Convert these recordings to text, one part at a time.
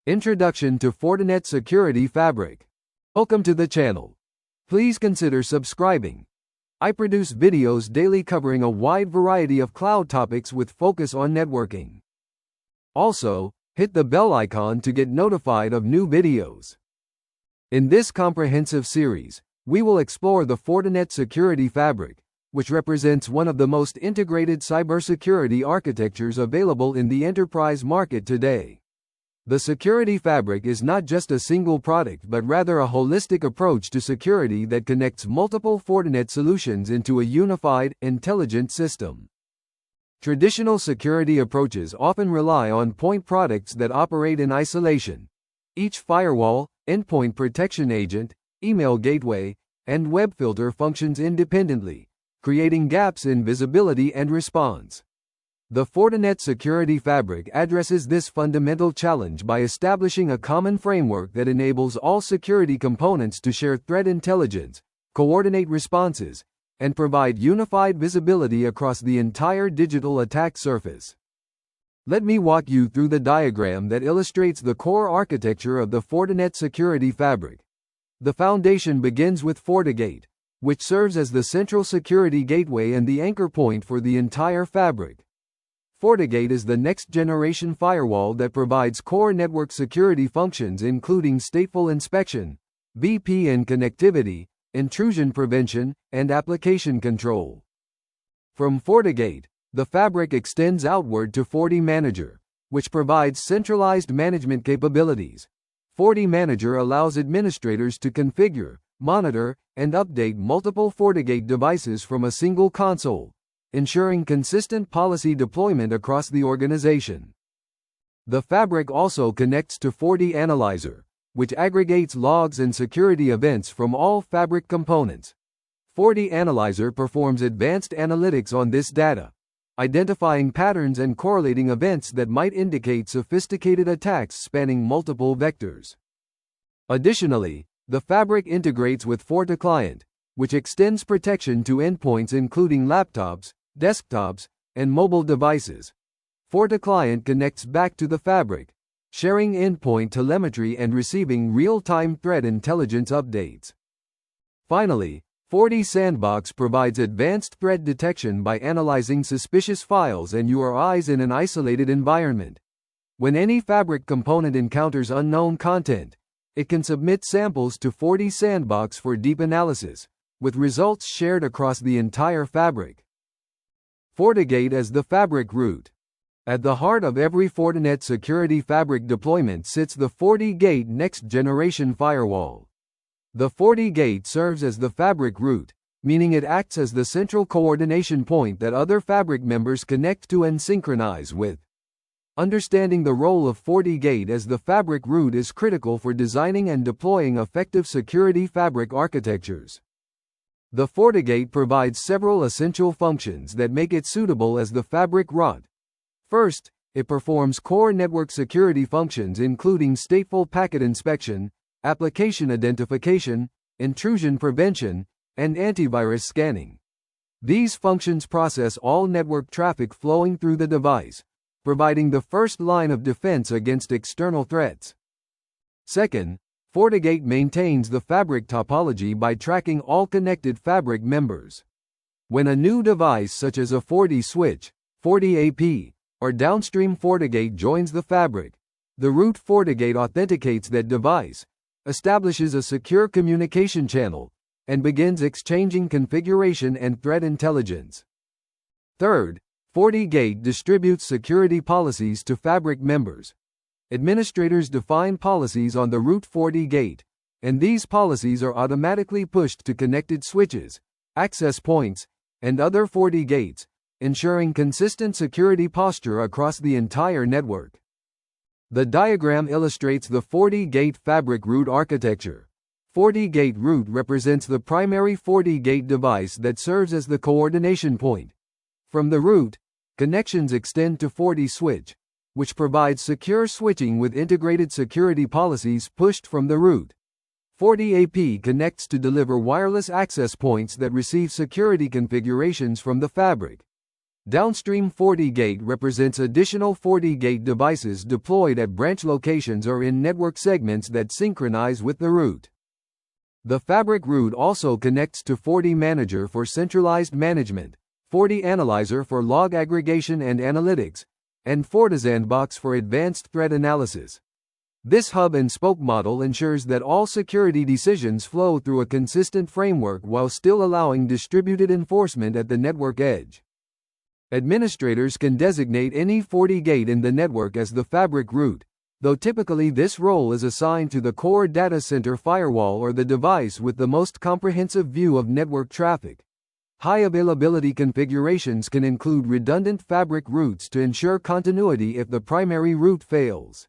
Introduction to Fortinet Security Fabric. Welcome to the channel. Please consider subscribing. I produce videos daily covering a wide variety of cloud topics with focus on networking. Also, hit the bell icon to get notified of new videos. In this comprehensive series, we will explore the Fortinet Security Fabric, which represents one of the most integrated cybersecurity architectures available in the enterprise market today. The Security Fabric is not just a single product but rather a holistic approach to security that connects multiple Fortinet solutions into a unified, intelligent system. Traditional security approaches often rely on point products that operate in isolation. Each firewall, endpoint protection agent, email gateway, and web filter functions independently, creating gaps in visibility and response. The Fortinet Security Fabric addresses this fundamental challenge by establishing a common framework that enables all security components to share threat intelligence, coordinate responses, and provide unified visibility across the entire digital attack surface. Let me walk you through the diagram that illustrates the core architecture of the Fortinet Security Fabric. The foundation begins with FortiGate, which serves as the central security gateway and the anchor point for the entire fabric. FortiGate is the next-generation firewall that provides core network security functions including stateful inspection, VPN connectivity, intrusion prevention, and application control. From FortiGate, the fabric extends outward to FortiManager, which provides centralized management capabilities. FortiManager allows administrators to configure, monitor, and update multiple FortiGate devices from a single console, ensuring consistent policy deployment across the organization. The fabric also connects to FortiAnalyzer, which aggregates logs and security events from all fabric components. FortiAnalyzer performs advanced analytics on this data, identifying patterns and correlating events that might indicate sophisticated attacks spanning multiple vectors. Additionally, the fabric integrates with FortiClient, which extends protection to endpoints including laptops, desktops, and mobile devices. FortiClient connects back to the fabric, sharing endpoint telemetry and receiving real-time threat intelligence updates. Finally, FortiSandbox provides advanced threat detection by analyzing suspicious files and URIs in an isolated environment. When any fabric component encounters unknown content, it can submit samples to FortiSandbox for deep analysis, with results shared across the entire fabric. FortiGate as the fabric root. At the heart of every Fortinet Security Fabric deployment sits the FortiGate next-generation firewall. The FortiGate serves as the fabric root, meaning it acts as the central coordination point that other fabric members connect to and synchronize with. Understanding the role of FortiGate as the fabric root is critical for designing and deploying effective security fabric architectures. The FortiGate provides several essential functions that make it suitable as the fabric root. First, it performs core network security functions including stateful packet inspection, application identification, intrusion prevention, and antivirus scanning. These functions process all network traffic flowing through the device, providing the first line of defense against external threats. Second, FortiGate maintains the fabric topology by tracking all connected fabric members. When a new device such as a FortiSwitch, FortiAP, or downstream FortiGate joins the fabric, the root FortiGate authenticates that device, establishes a secure communication channel, and begins exchanging configuration and threat intelligence. Third, FortiGate distributes security policies to fabric members. Administrators define policies on the root FortiGate, and these policies are automatically pushed to connected switches, access points, and other FortiGates, ensuring consistent security posture across the entire network. The diagram illustrates the FortiGate fabric root architecture. FortiGate root represents the primary FortiGate device that serves as the coordination point. From the root, connections extend to FortiSwitch, which provides secure switching with integrated security policies pushed from the root. FortiAP connects to deliver wireless access points that receive security configurations from the fabric. Downstream FortiGate represents additional FortiGate devices deployed at branch locations or in network segments that synchronize with the root. The Fabric root also connects to FortiManager for centralized management, FortiAnalyzer for log aggregation and analytics, and FortiSandbox for advanced threat analysis. This hub-and-spoke model ensures that all security decisions flow through a consistent framework while still allowing distributed enforcement at the network edge. Administrators can designate any FortiGate in the network as the Fabric root, though typically this role is assigned to the core data center firewall or the device with the most comprehensive view of network traffic. High availability configurations can include redundant Fabric routes to ensure continuity if the primary route fails.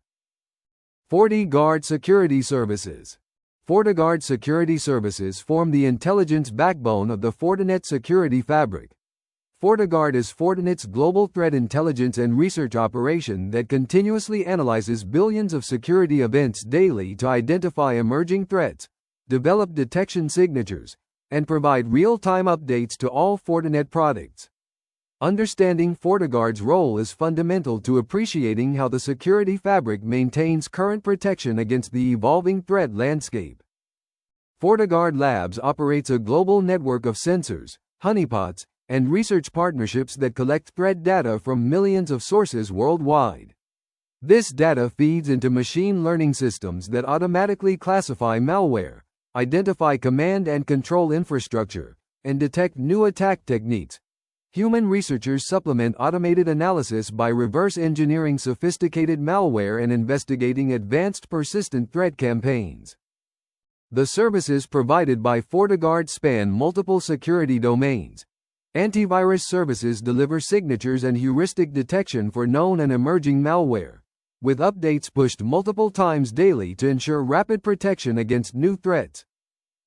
FortiGuard Security Services. FortiGuard Security Services form the intelligence backbone of the Fortinet Security Fabric. FortiGuard is Fortinet's global threat intelligence and research operation that continuously analyzes billions of security events daily to identify emerging threats, develop detection signatures, and provide real-time updates to all Fortinet products. Understanding FortiGuard's role is fundamental to appreciating how the security fabric maintains current protection against the evolving threat landscape. FortiGuard Labs operates a global network of sensors, honeypots, and research partnerships that collect threat data from millions of sources worldwide. This data feeds into machine learning systems that automatically classify malware, identify command and control infrastructure, and detect new attack techniques. Human researchers supplement automated analysis by reverse engineering sophisticated malware and investigating advanced persistent threat campaigns. The services provided by FortiGuard span multiple security domains. Antivirus services deliver signatures and heuristic detection for known and emerging malware, with updates pushed multiple times daily to ensure rapid protection against new threats.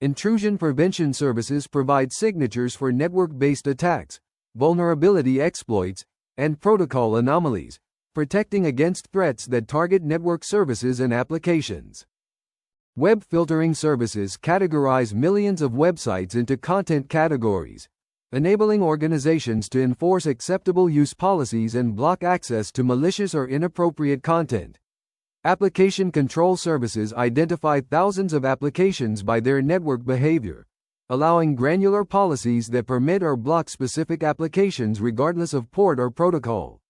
Intrusion prevention services provide signatures for network-based attacks, vulnerability exploits, and protocol anomalies, protecting against threats that target network services and applications. Web filtering services categorize millions of websites into content categories, enabling organizations to enforce acceptable use policies and block access to malicious or inappropriate content. Application control services identify thousands of applications by their network behavior, allowing granular policies that permit or block specific applications regardless of port or protocol.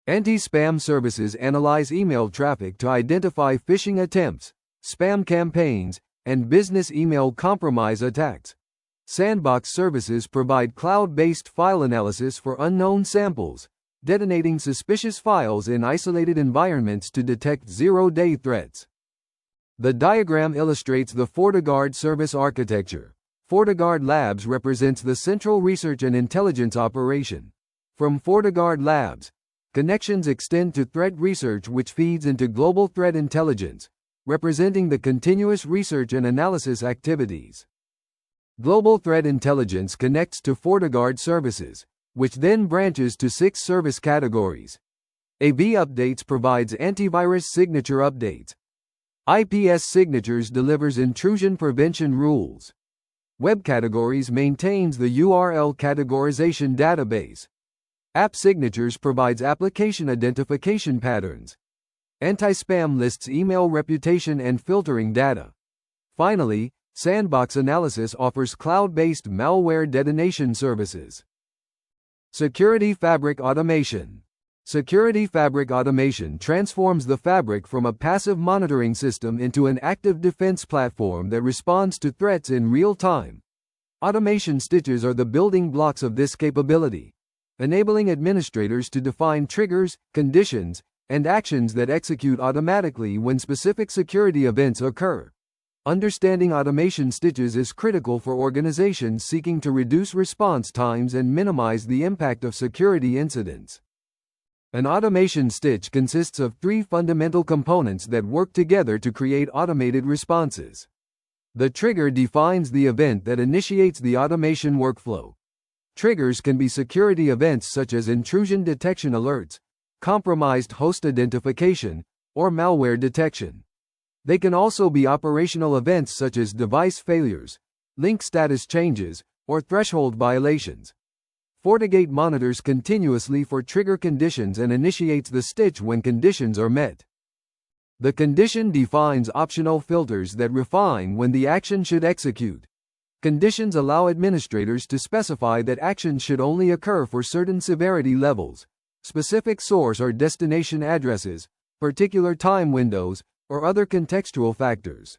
Anti-spam services analyze email traffic to identify phishing attempts, spam campaigns, and business email compromise attacks. Sandbox services provide cloud-based file analysis for unknown samples, detonating suspicious files in isolated environments to detect zero-day threats. The diagram illustrates the FortiGuard service architecture. FortiGuard Labs represents the central research and intelligence operation. From FortiGuard Labs, connections extend to threat research, which feeds into global threat intelligence, representing the continuous research and analysis activities. Global threat intelligence connects to FortiGuard services, which then branches to 6 service categories. AV Updates provides antivirus signature updates. IPS Signatures delivers intrusion prevention rules. Web Categories maintains the URL categorization database. App Signatures provides application identification patterns. Anti-spam lists email reputation and filtering data. Finally, Sandbox Analysis offers cloud-based malware detonation services. Security Fabric Automation. Security Fabric Automation transforms the fabric from a passive monitoring system into an active defense platform that responds to threats in real time. Automation stitches are the building blocks of this capability, enabling administrators to define triggers, conditions, and actions that execute automatically when specific security events occur. Understanding automation stitches is critical for organizations seeking to reduce response times and minimize the impact of security incidents. An automation stitch consists of 3 fundamental components that work together to create automated responses. The trigger defines the event that initiates the automation workflow. Triggers can be security events such as intrusion detection alerts, compromised host identification, or malware detection. They can also be operational events such as device failures, link status changes, or threshold violations. FortiGate monitors continuously for trigger conditions and initiates the stitch when conditions are met. The condition defines optional filters that refine when the action should execute. Conditions allow administrators to specify that actions should only occur for certain severity levels, specific source or destination addresses, particular time windows, or other contextual factors.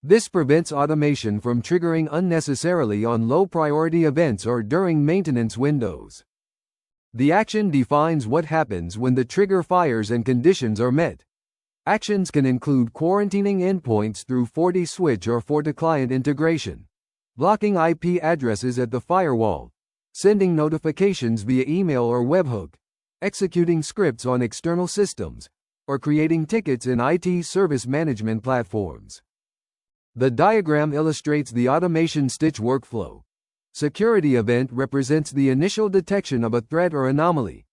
This prevents automation from triggering unnecessarily on low-priority events or during maintenance windows. The action defines what happens when the trigger fires and conditions are met. Actions can include quarantining endpoints through FortiSwitch or FortiClient integration, blocking IP addresses at the firewall, sending notifications via email or webhook, executing scripts on external systems, or creating tickets in IT service management platforms. The diagram illustrates the automation stitch workflow. Security event represents the initial detection of a threat or anomaly.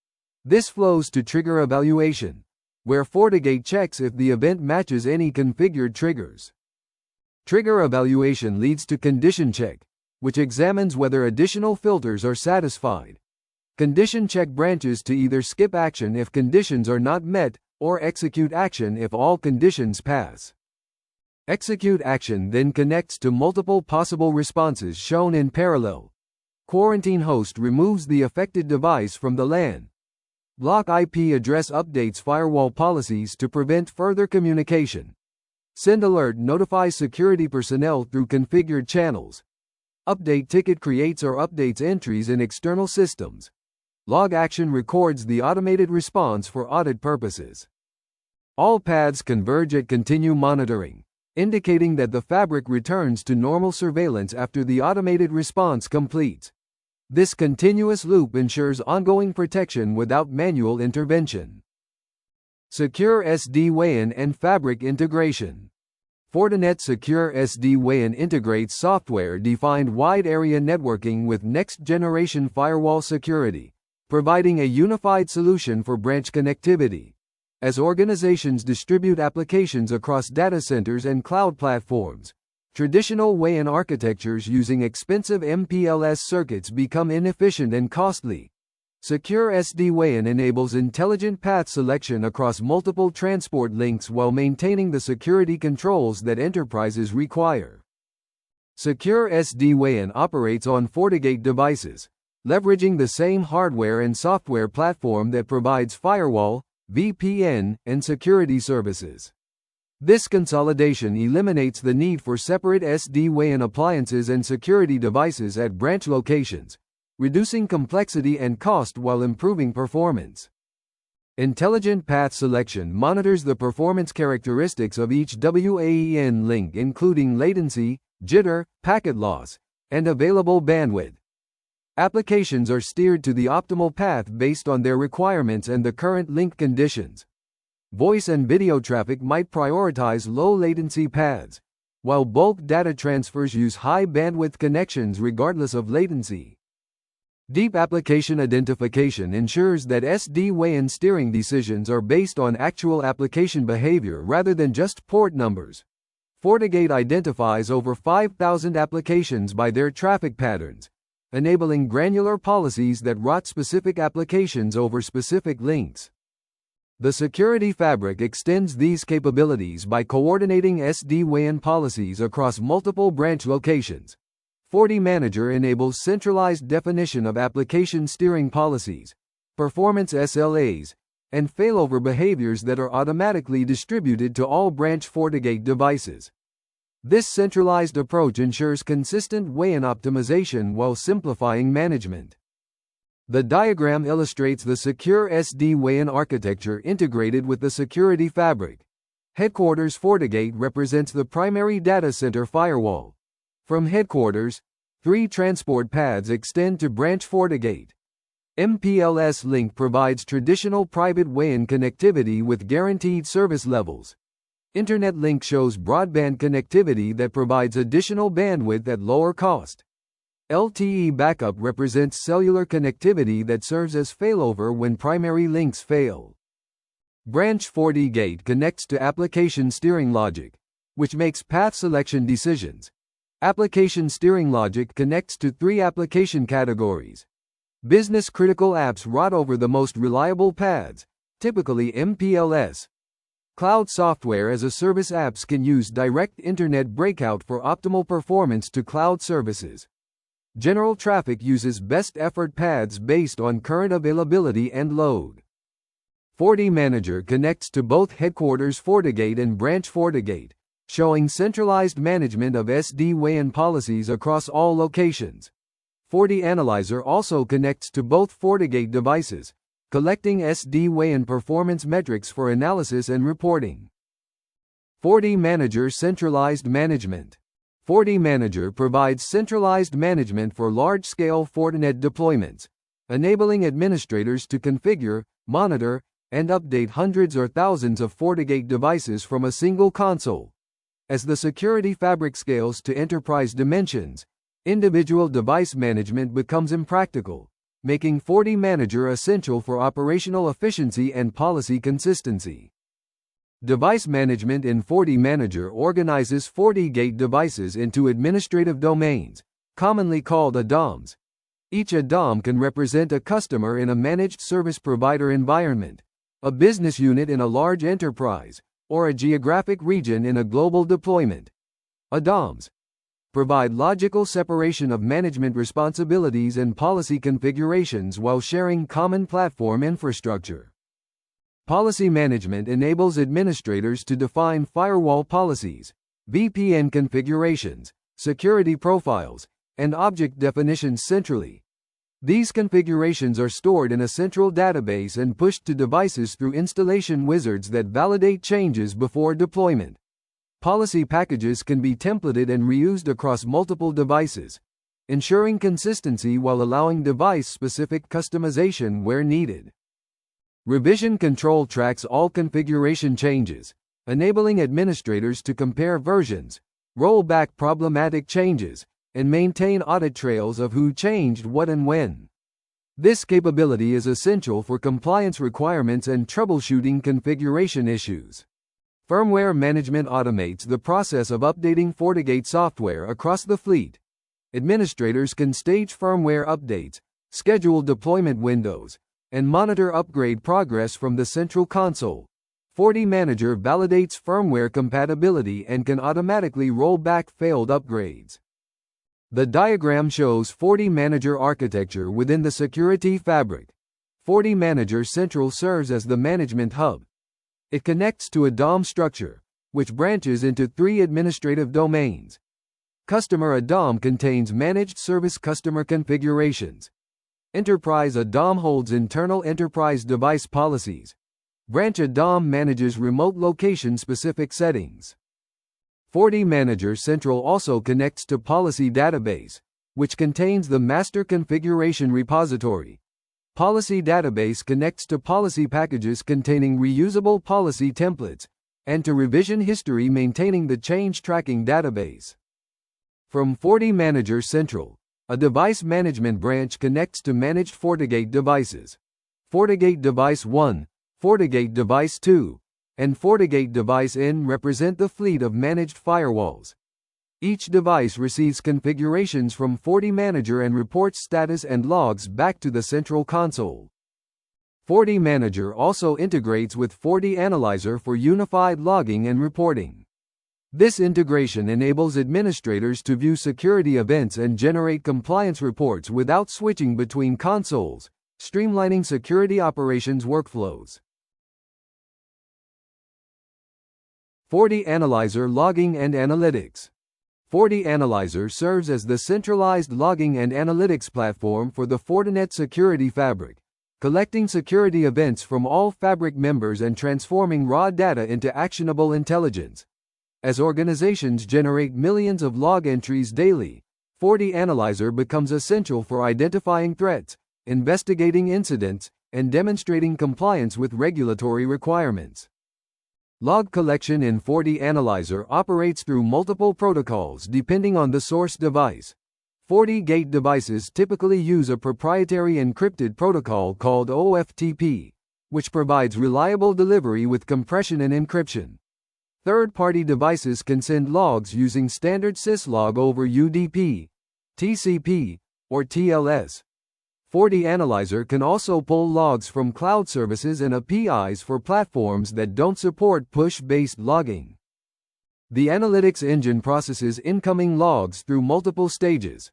This flows to trigger evaluation, where FortiGate checks if the event matches any configured triggers. Trigger evaluation leads to condition check, which examines whether additional filters are satisfied. Condition check branches to either skip action if conditions are not met, or execute action if all conditions pass. Execute action then connects to multiple possible responses shown in parallel. Quarantine host removes the affected device from the LAN. Block IP address updates firewall policies to prevent further communication. Send alert notifies security personnel through configured channels. Update ticket creates or updates entries in external systems. Log action records the automated response for audit purposes. All paths converge at continue monitoring, indicating that the fabric returns to normal surveillance after the automated response completes. This continuous loop ensures ongoing protection without manual intervention. Secure SD-WAN and Fabric integration. Fortinet Secure SD-WAN integrates software-defined wide-area networking with next-generation firewall security, providing a unified solution for branch connectivity. As organizations distribute applications across data centers and cloud platforms, traditional WAN architectures using expensive MPLS circuits become inefficient and costly. Secure SD-WAN enables intelligent path selection across multiple transport links while maintaining the security controls that enterprises require. Secure SD-WAN operates on FortiGate devices, leveraging the same hardware and software platform that provides firewall, VPN, and security services. This consolidation eliminates the need for separate SD-WAN appliances and security devices at branch locations, reducing complexity and cost while improving performance. Intelligent path selection monitors the performance characteristics of each WAN link, including latency, jitter, packet loss, and available bandwidth. Applications are steered to the optimal path based on their requirements and the current link conditions. Voice and video traffic might prioritize low-latency paths, while bulk data transfers use high-bandwidth connections regardless of latency. Deep application identification ensures that SD-WAN steering decisions are based on actual application behavior rather than just port numbers. FortiGate identifies over 5,000 applications by their traffic patterns, enabling granular policies that route specific applications over specific links. The Security Fabric extends these capabilities by coordinating SD-WAN policies across multiple branch locations. FortiManager enables centralized definition of application steering policies, performance SLAs, and failover behaviors that are automatically distributed to all branch FortiGate devices. This centralized approach ensures consistent WAN optimization while simplifying management. The diagram illustrates the secure SD-WAN architecture integrated with the Security Fabric. Headquarters FortiGate represents the primary data center firewall. From headquarters, 3 transport paths extend to branch FortiGate. MPLS link provides traditional private WAN connectivity with guaranteed service levels. Internet link shows broadband connectivity that provides additional bandwidth at lower cost. LTE backup represents cellular connectivity that serves as failover when primary links fail. Branch FortiGate connects to application steering logic, which makes path selection decisions. Application steering logic connects to 3 application categories: Business-critical apps route over the most reliable paths, typically MPLS. Cloud software as a service apps can use direct internet breakout for optimal performance to cloud services. General traffic uses best effort paths based on current availability and load. FortiManager connects to both headquarters FortiGate and branch FortiGate, showing centralized management of SD-WAN policies across all locations. FortiAnalyzer also connects to both FortiGate devices, collecting SD-WAN performance metrics for analysis and reporting. FortiManager centralized management. FortiManager provides centralized management for large-scale Fortinet deployments, enabling administrators to configure, monitor, and update hundreds or thousands of FortiGate devices from a single console. As the security fabric scales to enterprise dimensions, individual device management becomes impractical, making FortiManager essential for operational efficiency and policy consistency. Device management in FortiManager organizes FortiGate devices into administrative domains, commonly called ADOMs. Each ADOM can represent a customer in a managed service provider environment, a business unit in a large enterprise, or a geographic region in a global deployment. ADOMs provide logical separation of management responsibilities and policy configurations while sharing common platform infrastructure. Policy management enables administrators to define firewall policies, VPN configurations, security profiles, and object definitions centrally. These configurations are stored in a central database and pushed to devices through installation wizards that validate changes before deployment. Policy packages can be templated and reused across multiple devices, ensuring consistency while allowing device-specific customization where needed. Revision control tracks all configuration changes, enabling administrators to compare versions, roll back problematic changes, and maintain audit trails of who changed what and when. This capability is essential for compliance requirements and troubleshooting configuration issues. Firmware management automates the process of updating FortiGate software across the fleet. Administrators can stage firmware updates, schedule deployment windows, and monitor upgrade progress from the central console. FortiManager validates firmware compatibility and can automatically roll back failed upgrades. The diagram shows FortiManager architecture within the security fabric. FortiManager Central serves as the management hub. It connects to a DOM structure, which branches into 3 administrative domains. Customer ADOM contains managed service customer configurations. Enterprise ADOM holds internal enterprise device policies. Branch ADOM manages remote location-specific settings. FortiManager Central also connects to Policy Database, which contains the master configuration repository. Policy Database connects to policy packages containing reusable policy templates, and to revision history maintaining the change tracking database. From FortiManager Central, a device management branch connects to managed FortiGate devices. FortiGate Device 1, FortiGate Device 2, and FortiGate Device N represent the fleet of managed firewalls. Each device receives configurations from FortiManager and reports status and logs back to the central console. FortiManager also integrates with FortiAnalyzer for unified logging and reporting. This integration enables administrators to view security events and generate compliance reports without switching between consoles, streamlining security operations workflows. FortiAnalyzer Logging and Analytics. FortiAnalyzer serves as the centralized logging and analytics platform for the Fortinet Security Fabric, collecting security events from all Fabric members and transforming raw data into actionable intelligence. As organizations generate millions of log entries daily, FortiAnalyzer becomes essential for identifying threats, investigating incidents, and demonstrating compliance with regulatory requirements. Log collection in FortiAnalyzer operates through multiple protocols depending on the source device. FortiGate devices typically use a proprietary encrypted protocol called OFTP, which provides reliable delivery with compression and encryption. Third-party devices can send logs using standard syslog over UDP, TCP, or TLS. FortiAnalyzer can also pull logs from cloud services and APIs for platforms that don't support push-based logging. The analytics engine processes incoming logs through multiple stages.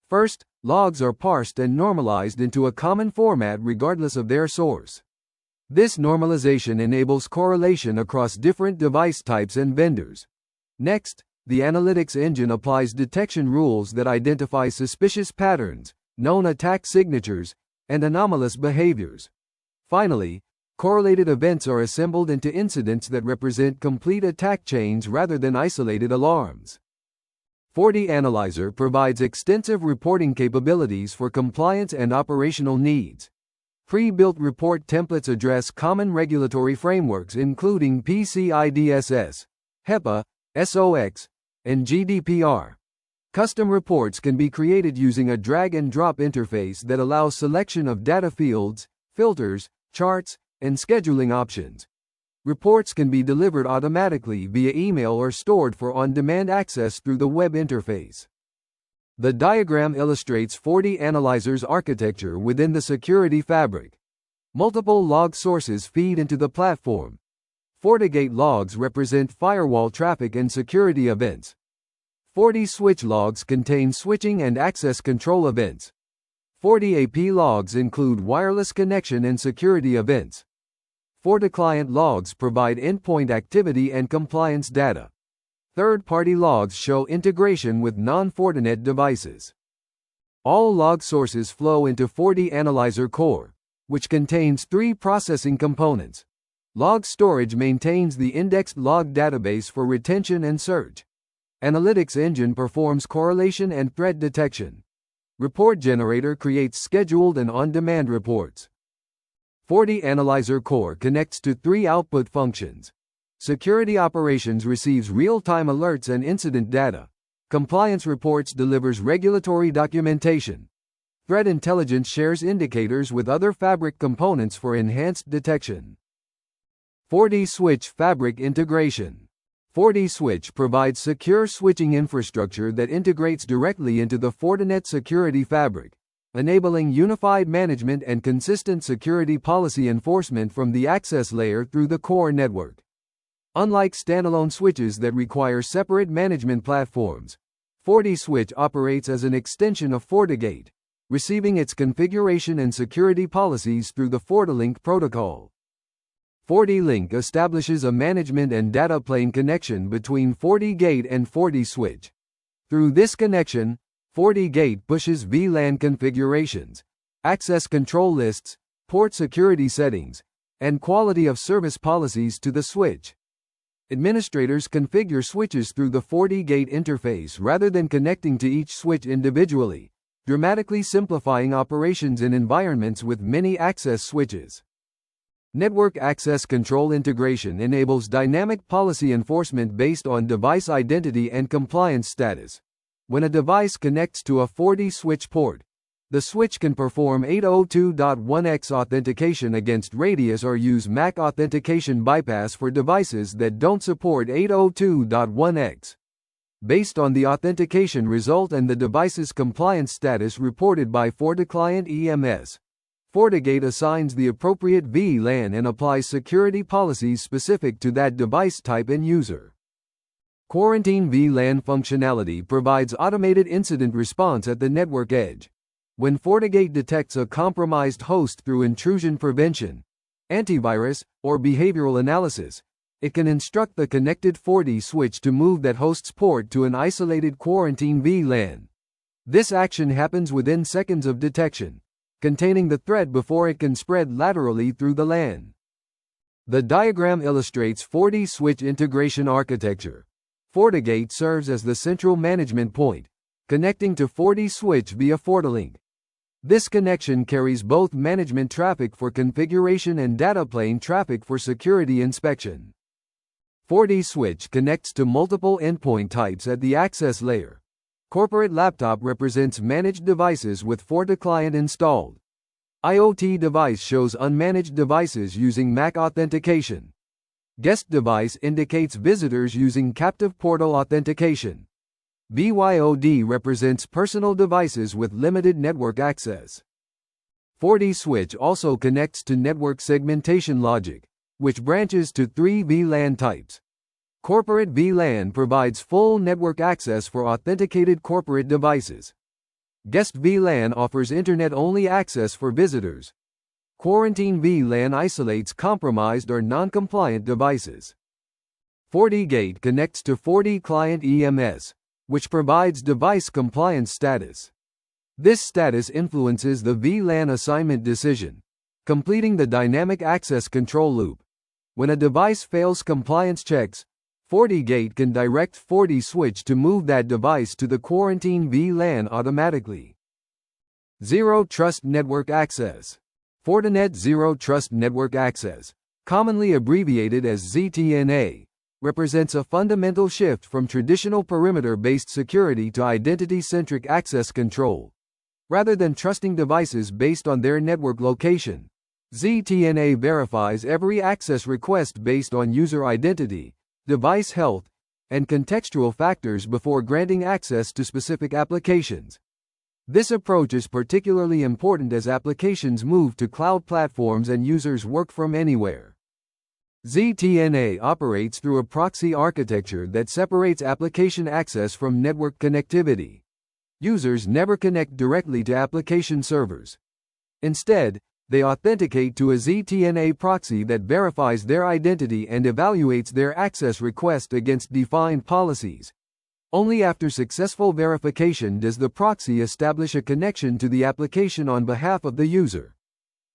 First, logs are parsed and normalized into a common format regardless of their source. This normalization enables correlation across different device types and vendors. Next, the analytics engine applies detection rules that identify suspicious patterns, known attack signatures, and anomalous behaviors. Finally, correlated events are assembled into incidents that represent complete attack chains rather than isolated alarms. FortiAnalyzer provides extensive reporting capabilities for compliance and operational needs. Pre-built report templates address common regulatory frameworks including PCI DSS, HEPA, SOX, and GDPR. Custom reports can be created using a drag-and-drop interface that allows selection of data fields, filters, charts, and scheduling options. Reports can be delivered automatically via email or stored for on-demand access through the web interface. The diagram illustrates FortiAnalyzer's architecture within the security fabric. Multiple log sources feed into the platform. FortiGate logs represent firewall traffic and security events. FortiSwitch logs contain switching and access control events. FortiAP logs include wireless connection and security events. FortiClient logs provide endpoint activity and compliance data. Third-party logs show integration with non-Fortinet devices. All log sources flow into FortiAnalyzer Core, which contains 3 processing components. Log storage maintains the indexed log database for retention and search. Analytics engine performs correlation and threat detection. Report generator creates scheduled and on-demand reports. FortiAnalyzer Core connects to 3 output functions. Security Operations receives real-time alerts and incident data. Compliance Reports delivers regulatory documentation. Threat Intelligence shares indicators with other fabric components for enhanced detection. FortiSwitch Fabric Integration. FortiSwitch provides secure switching infrastructure that integrates directly into the Fortinet Security Fabric, enabling unified management and consistent security policy enforcement from the access layer through the core network. Unlike standalone switches that require separate management platforms, FortiSwitch operates as an extension of FortiGate, receiving its configuration and security policies through the FortiLink protocol. FortiLink establishes a management and data plane connection between FortiGate and FortiSwitch. Through this connection, FortiGate pushes VLAN configurations, access control lists, port security settings, and quality of service policies to the switch. Administrators configure switches through the FortiGate interface rather than connecting to each switch individually, dramatically simplifying operations in environments with many access switches. Network access control integration enables dynamic policy enforcement based on device identity and compliance status. When a device connects to a FortiSwitch port, the switch can perform 802.1x authentication against radius or use MAC authentication bypass for devices that don't support 802.1x. Based on the authentication result and the device's compliance status reported by FortiClient EMS, FortiGate assigns the appropriate VLAN and applies security policies specific to that device type and user. Quarantine VLAN functionality provides automated incident response at the network edge. When FortiGate detects a compromised host through intrusion prevention, antivirus, or behavioral analysis, it can instruct the connected FortiSwitch to move that host's port to an isolated quarantine VLAN. This action happens within seconds of detection, containing the threat before it can spread laterally through the LAN. The diagram illustrates FortiSwitch integration architecture. FortiGate serves as the central management point, connecting to FortiSwitch via FortiLink. This connection carries both management traffic for configuration and data plane traffic for security inspection. FortiSwitch connects to multiple endpoint types at the access layer. Corporate laptop represents managed devices with FortiClient installed. IoT device shows unmanaged devices using MAC authentication. Guest device indicates visitors using captive portal authentication. BYOD represents personal devices with limited network access. FortiSwitch also connects to network segmentation logic, which branches to 3 VLAN types. Corporate VLAN provides full network access for authenticated corporate devices. Guest VLAN offers internet-only access for visitors. Quarantine VLAN isolates compromised or non-compliant devices. FortiGate connects to FortiClient EMS, which provides device compliance status. This status influences the VLAN assignment decision, completing the dynamic access control loop. When a device fails compliance checks, FortiGate can direct FortiSwitch to move that device to the quarantine VLAN automatically. Zero Trust Network Access. Fortinet Zero Trust Network Access, commonly abbreviated as ZTNA, represents a fundamental shift from traditional perimeter-based security to identity-centric access control. Rather than trusting devices based on their network location, ZTNA verifies every access request based on user identity, device health, and contextual factors before granting access to specific applications. This approach is particularly important as applications move to cloud platforms and users work from anywhere. ZTNA operates through a proxy architecture that separates application access from network connectivity. Users never connect directly to application servers. Instead, they authenticate to a ZTNA proxy that verifies their identity and evaluates their access request against defined policies. Only after successful verification does the proxy establish a connection to the application on behalf of the user.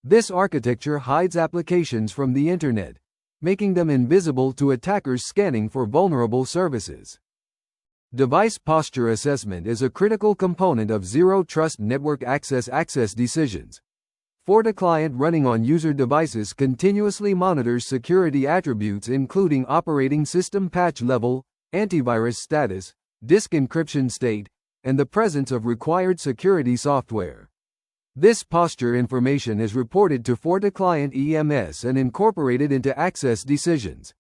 This architecture hides applications from the Internet, making them invisible to attackers scanning for vulnerable services. Device posture assessment is a critical component of Zero Trust Network access decisions. FortiClient running on user devices continuously monitors security attributes including operating system patch level, antivirus status, disk encryption state, and the presence of required security software. This posture information is reported to FortiClient EMS and incorporated into access decisions.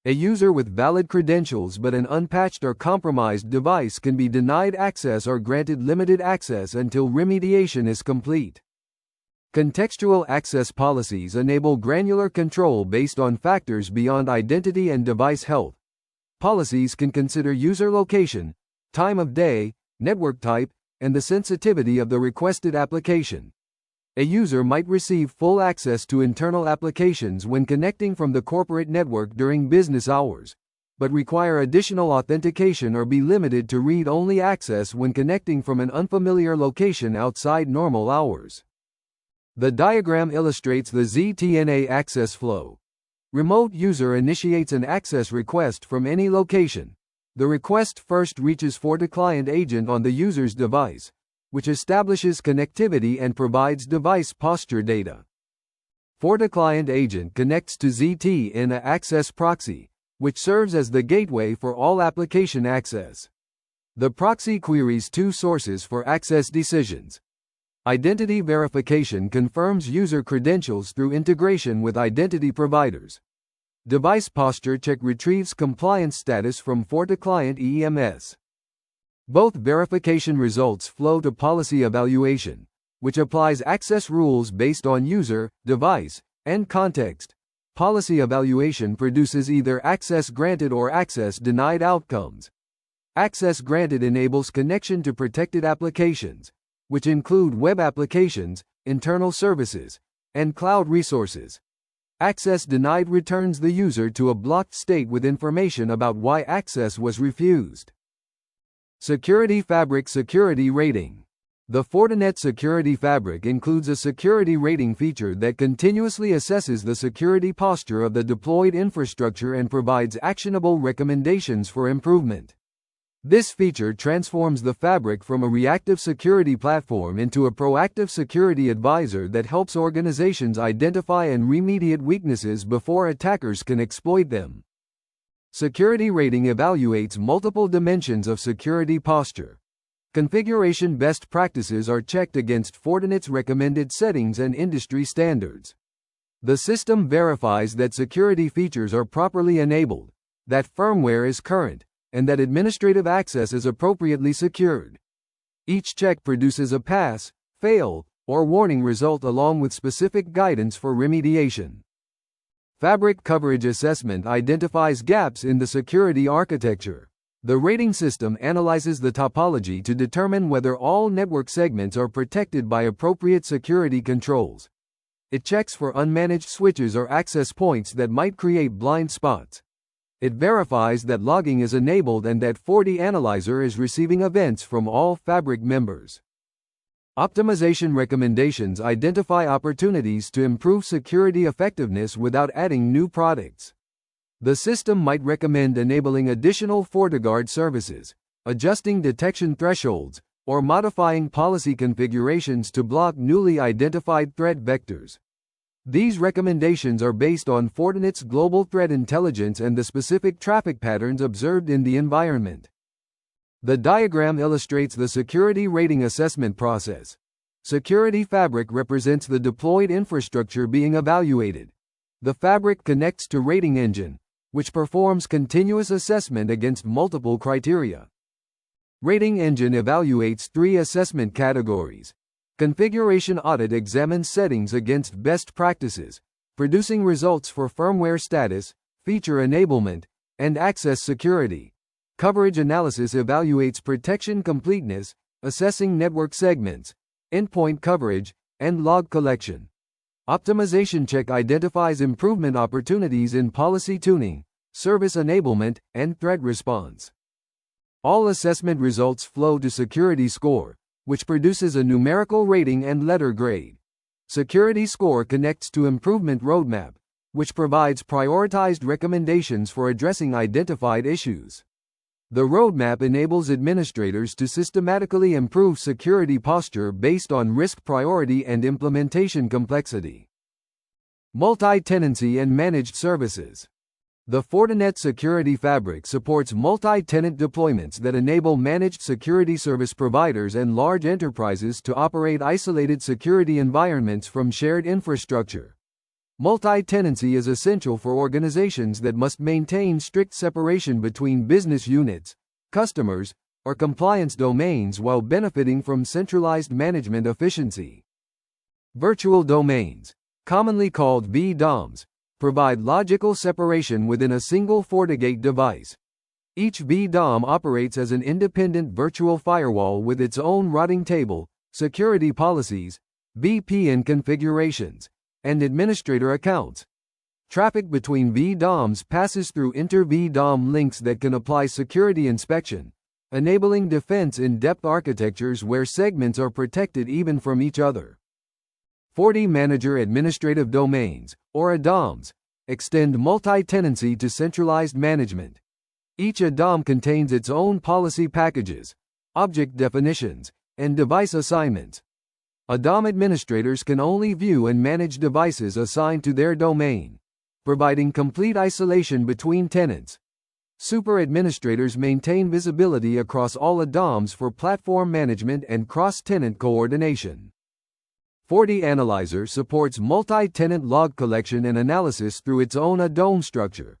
A user with valid credentials but an unpatched or compromised device can be denied access or granted limited access until remediation is complete. Contextual access policies enable granular control based on factors beyond identity and device health. Policies can consider user location, time of day, network type, and the sensitivity of the requested application. A user might receive full access to internal applications when connecting from the corporate network during business hours, but require additional authentication or be limited to read-only access when connecting from an unfamiliar location outside normal hours. The diagram illustrates the ZTNA access flow. Remote user initiates an access request from any location. The request first reaches FortiClient agent on the user's device, which establishes connectivity and provides device posture data. FortiClient agent connects to ZTNA access proxy, which serves as the gateway for all application access. The proxy queries two sources for access decisions. Identity verification confirms user credentials through integration with identity providers. Device posture check retrieves compliance status from FortiClient EMS. Both verification results flow to policy evaluation, which applies access rules based on user, device, and context. Policy evaluation produces either access granted or access denied outcomes. Access granted enables connection to protected applications, which include web applications, internal services, and cloud resources. Access denied returns the user to a blocked state with information about why access was refused. Security Fabric Security Rating. The Fortinet Security Fabric includes a security rating feature that continuously assesses the security posture of the deployed infrastructure and provides actionable recommendations for improvement. This feature transforms the fabric from a reactive security platform into a proactive security advisor that helps organizations identify and remediate weaknesses before attackers can exploit them. Security rating evaluates multiple dimensions of security posture. Configuration best practices are checked against Fortinet's recommended settings and industry standards. The system verifies that security features are properly enabled, that firmware is current, and that administrative access is appropriately secured. Each check produces a pass, fail, or warning result along with specific guidance for remediation. Fabric Coverage Assessment identifies gaps in the security architecture. The rating system analyzes the topology to determine whether all network segments are protected by appropriate security controls. It checks for unmanaged switches or access points that might create blind spots. It verifies that logging is enabled and that FortiAnalyzer is receiving events from all Fabric members. Optimization recommendations identify opportunities to improve security effectiveness without adding new products. The system might recommend enabling additional FortiGuard services, adjusting detection thresholds, or modifying policy configurations to block newly identified threat vectors. These recommendations are based on Fortinet's global threat intelligence and the specific traffic patterns observed in the environment. The diagram illustrates the security rating assessment process. Security Fabric represents the deployed infrastructure being evaluated. The Fabric connects to Rating Engine, which performs continuous assessment against multiple criteria. Rating Engine evaluates 3 assessment categories. Configuration Audit examines settings against best practices, producing results for firmware status, feature enablement, and access security. Coverage Analysis evaluates protection completeness, assessing network segments, endpoint coverage, and log collection. Optimization Check identifies improvement opportunities in policy tuning, service enablement, and threat response. All assessment results flow to Security Score, which produces a numerical rating and letter grade. Security Score connects to Improvement Roadmap, which provides prioritized recommendations for addressing identified issues. The roadmap enables administrators to systematically improve security posture based on risk priority and implementation complexity. Multi-tenancy and managed services. The Fortinet Security Fabric supports multi-tenant deployments that enable managed security service providers and large enterprises to operate isolated security environments from shared infrastructure. Multi-tenancy is essential for organizations that must maintain strict separation between business units, customers, or compliance domains while benefiting from centralized management efficiency. Virtual domains, commonly called VDOMs, provide logical separation within a single FortiGate device. Each VDOM operates as an independent virtual firewall with its own routing table, security policies, VPN configurations, and administrator accounts. Traffic between VDOMs passes through inter-VDOM links that can apply security inspection, enabling defense in-depth architectures where segments are protected even from each other. FortiManager administrative domains, or ADOMs, extend multi-tenancy to centralized management. Each ADOM contains its own policy packages, object definitions, and device assignments. ADOM administrators can only view and manage devices assigned to their domain, providing complete isolation between tenants. Super administrators maintain visibility across all ADOMs for platform management and cross-tenant coordination. FortiAnalyzer supports multi-tenant log collection and analysis through its own ADOM structure.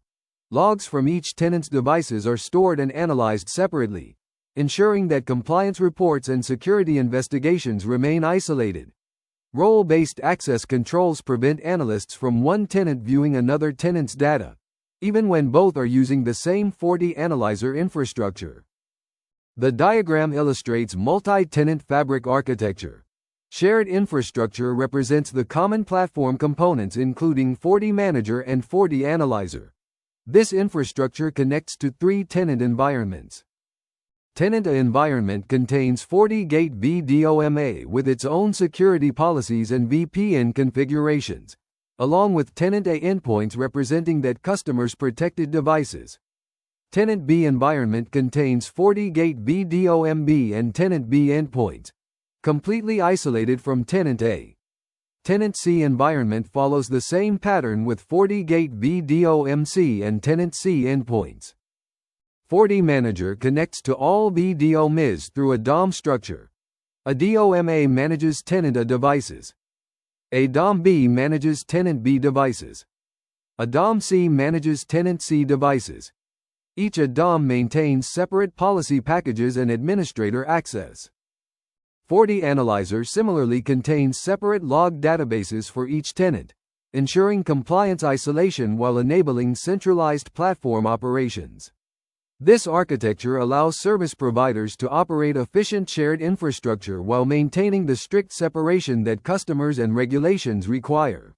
Logs from each tenant's devices are stored and analyzed separately, ensuring that compliance reports and security investigations remain isolated. Role-based access controls prevent analysts from one tenant viewing another tenant's data, even when both are using the same FortiAnalyzer infrastructure. The diagram illustrates multi-tenant fabric architecture. Shared infrastructure represents the common platform components including FortiManager and FortiAnalyzer. This infrastructure connects to 3 tenant environments. Tenant A environment contains FortiGate VDOMA with its own security policies and VPN configurations, along with Tenant A endpoints representing that customers' protected devices. Tenant B environment contains FortiGate VDOMB and Tenant B endpoints, completely isolated from Tenant A. Tenant C environment follows the same pattern with FortiGate VDOMC and Tenant C endpoints. FortiManager connects to all VDOMs through a DOM structure. A DOMA manages Tenant A devices. A DOM B manages Tenant B devices. A DOM C manages Tenant C devices. Each ADOM maintains separate policy packages and administrator access. FortiAnalyzer similarly contains separate log databases for each tenant, ensuring compliance isolation while enabling centralized platform operations. This architecture allows service providers to operate efficient shared infrastructure while maintaining the strict separation that customers and regulations require.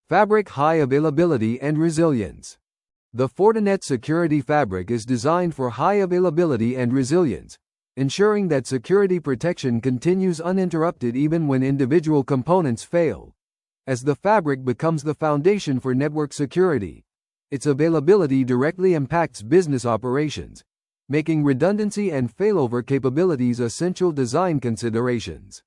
Fabric high availability and resilience. The Fortinet Security Fabric is designed for high availability and resilience, ensuring that security protection continues uninterrupted even when individual components fail. As the fabric becomes the foundation for network security, its availability directly impacts business operations, making redundancy and failover capabilities essential design considerations.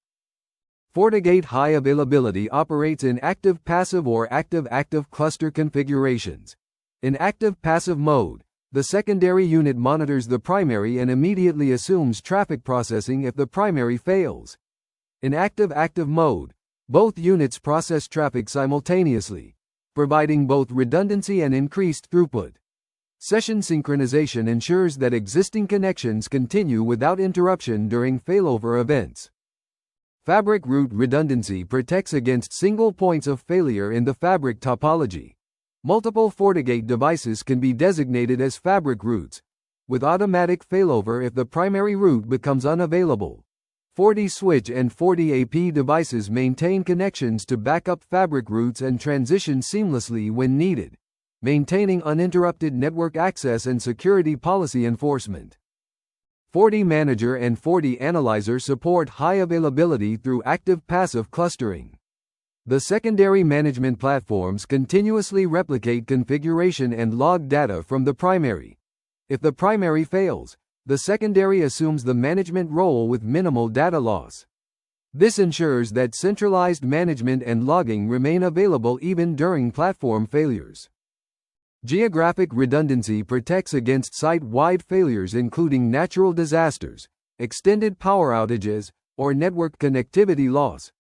FortiGate high availability operates in active-passive or active-active cluster configurations. In active-passive mode, the secondary unit monitors the primary and immediately assumes traffic processing if the primary fails. In active-active mode, both units process traffic simultaneously, providing both redundancy and increased throughput. Session synchronization ensures that existing connections continue without interruption during failover events. Fabric root redundancy protects against single points of failure in the fabric topology. Multiple FortiGate devices can be designated as fabric roots, with automatic failover if the primary root becomes unavailable. FortiSwitch and FortiAP devices maintain connections to backup fabric routes and transition seamlessly when needed, maintaining uninterrupted network access and security policy enforcement. FortiManager and FortiAnalyzer support high availability through active-passive clustering. The secondary management platforms continuously replicate configuration and log data from the primary. If the primary fails, the secondary assumes the management role with minimal data loss. This ensures that centralized management and logging remain available even during platform failures. Geographic redundancy protects against site-wide failures including natural disasters, extended power outages, or network connectivity loss.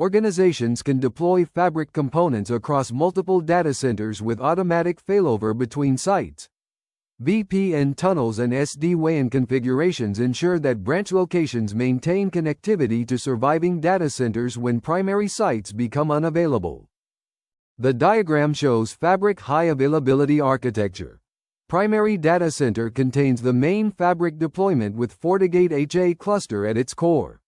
Organizations can deploy fabric components across multiple data centers with automatic failover between sites. VPN tunnels and SD-WAN configurations ensure that branch locations maintain connectivity to surviving data centers when primary sites become unavailable. The diagram shows fabric high availability architecture. Primary data center contains the main fabric deployment with FortiGate HA cluster at its core.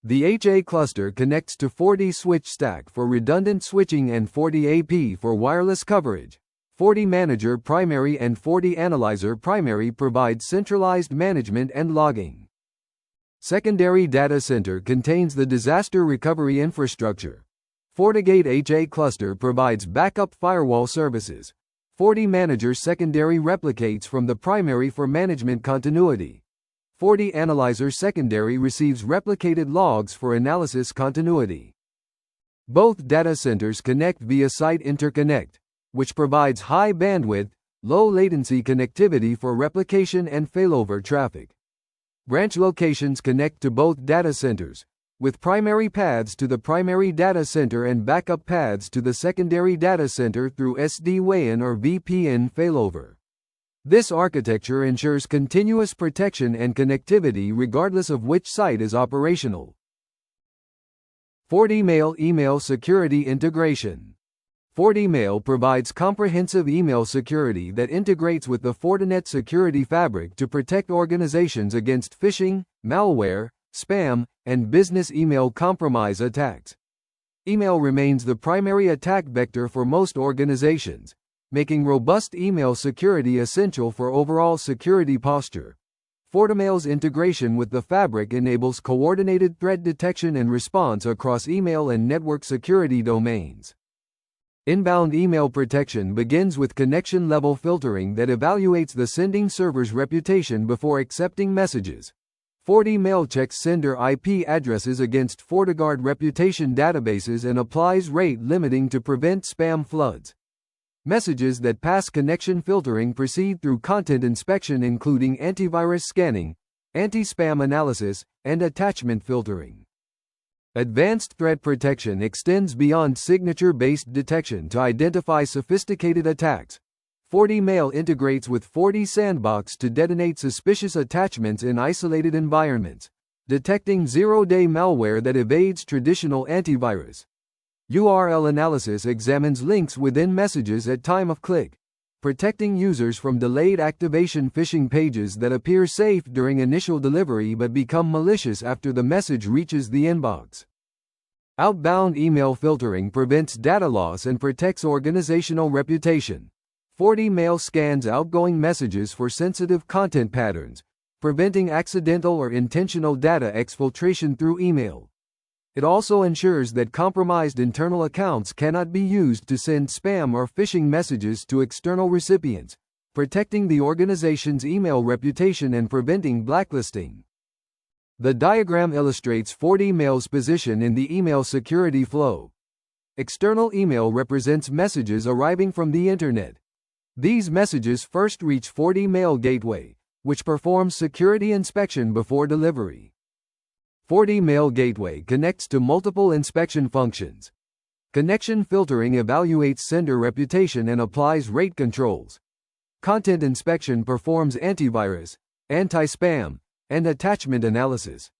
The HA cluster connects to FortiSwitch stack for redundant switching and FortiAP for wireless coverage. FortiManager primary and FortiAnalyzer primary provide centralized management and logging. Secondary data center contains the disaster recovery infrastructure. FortiGate HA cluster provides backup firewall services. FortiManager secondary replicates from the primary for management continuity. FortiAnalyzer secondary receives replicated logs for analysis continuity. Both data centers connect via site interconnect, which provides high bandwidth, low latency connectivity for replication and failover traffic. Branch locations connect to both data centers, with primary paths to the primary data center and backup paths to the secondary data center through SD-WAN or VPN failover. This architecture ensures continuous protection and connectivity regardless of which site is operational. FortiMail email security integration. FortiMail provides comprehensive email security that integrates with the Fortinet Security Fabric to protect organizations against phishing, malware, spam, and business email compromise attacks. Email remains the primary attack vector for most organizations, making robust email security essential for overall security posture. FortiMail's integration with the Fabric enables coordinated threat detection and response across email and network security domains. Inbound email protection begins with connection-level filtering that evaluates the sending server's reputation before accepting messages. FortiMail checks sender IP addresses against FortiGuard reputation databases and applies rate limiting to prevent spam floods. Messages that pass connection filtering proceed through content inspection including antivirus scanning, anti-spam analysis, and attachment filtering. Advanced threat protection extends beyond signature-based detection to identify sophisticated attacks. FortiMail integrates with FortiSandbox to detonate suspicious attachments in isolated environments, detecting zero-day malware that evades traditional antivirus. URL analysis examines links within messages at time of click, protecting users from delayed activation phishing pages that appear safe during initial delivery but become malicious after the message reaches the inbox. Outbound email filtering prevents data loss and protects organizational reputation. FortiMail scans outgoing messages for sensitive content patterns, preventing accidental or intentional data exfiltration through email. It also ensures that compromised internal accounts cannot be used to send spam or phishing messages to external recipients, protecting the organization's email reputation and preventing blacklisting. The diagram illustrates FortiMail's position in the email security flow. External email represents messages arriving from the Internet. These messages first reach FortiMail Gateway, which performs security inspection before delivery. FortiMail Gateway connects to multiple inspection functions. Connection filtering evaluates sender reputation and applies rate controls. Content inspection performs antivirus, anti-spam, and attachment analysis.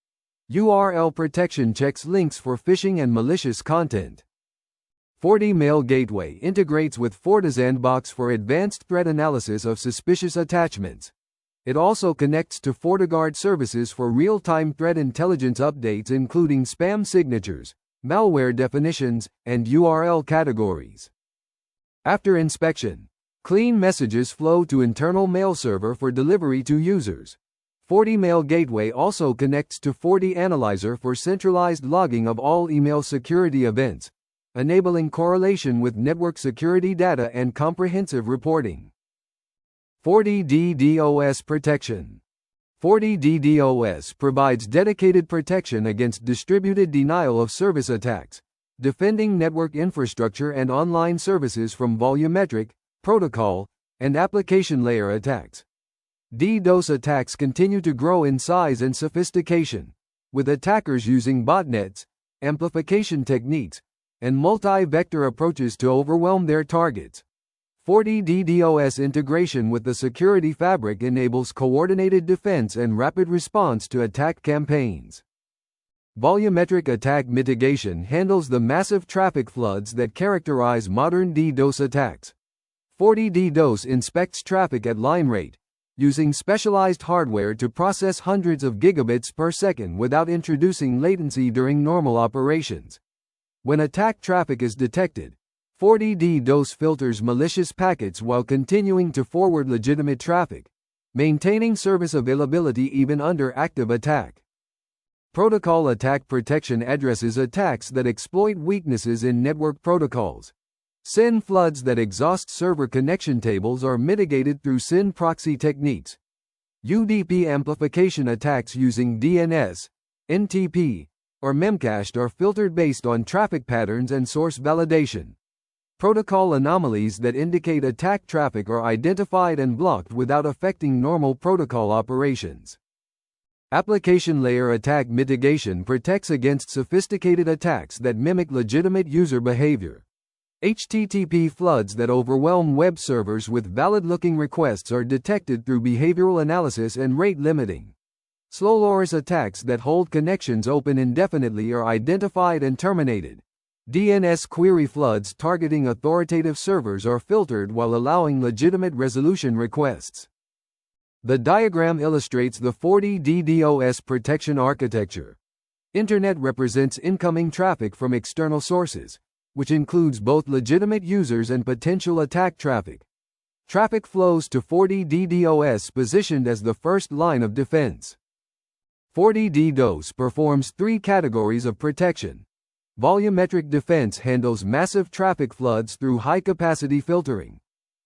URL protection checks links for phishing and malicious content. FortiMail Gateway integrates with FortiSandbox for advanced threat analysis of suspicious attachments. It also connects to FortiGuard services for real-time threat intelligence updates including spam signatures, malware definitions, and URL categories. After inspection, clean messages flow to internal mail server for delivery to users. FortiMail Gateway also connects to FortiAnalyzer for centralized logging of all email security events, enabling correlation with network security data and comprehensive reporting. FortiDDoS protection. FortiDDoS provides dedicated protection against distributed denial of service attacks, defending network infrastructure and online services from volumetric, protocol, and application layer attacks. DDoS attacks continue to grow in size and sophistication, with attackers using botnets, amplification techniques, and multi-vector approaches to overwhelm their targets. FortiDDoS integration with the Security Fabric enables coordinated defense and rapid response to attack campaigns. Volumetric attack mitigation handles the massive traffic floods that characterize modern DDoS attacks. FortiDDoS inspects traffic at line rate, using specialized hardware to process hundreds of gigabits per second without introducing latency during normal operations. When attack traffic is detected, FortiDDoS filters malicious packets while continuing to forward legitimate traffic, maintaining service availability even under active attack. Protocol attack protection addresses attacks that exploit weaknesses in network protocols. SYN floods that exhaust server connection tables are mitigated through SYN proxy techniques. UDP amplification attacks using DNS, NTP, or Memcached are filtered based on traffic patterns and source validation. Protocol anomalies that indicate attack traffic are identified and blocked without affecting normal protocol operations. Application layer attack mitigation protects against sophisticated attacks that mimic legitimate user behavior. HTTP floods that overwhelm web servers with valid-looking requests are detected through behavioral analysis and rate limiting. Slow-loris attacks that hold connections open indefinitely are identified and terminated. DNS query floods targeting authoritative servers are filtered while allowing legitimate resolution requests. The diagram illustrates the FortiDDoS protection architecture. Internet represents incoming traffic from external sources, which includes both legitimate users and potential attack traffic. Traffic flows to FortiDDoS positioned as the first line of defense. FortiDDoS performs three categories of protection. Volumetric defense handles massive traffic floods through high-capacity filtering.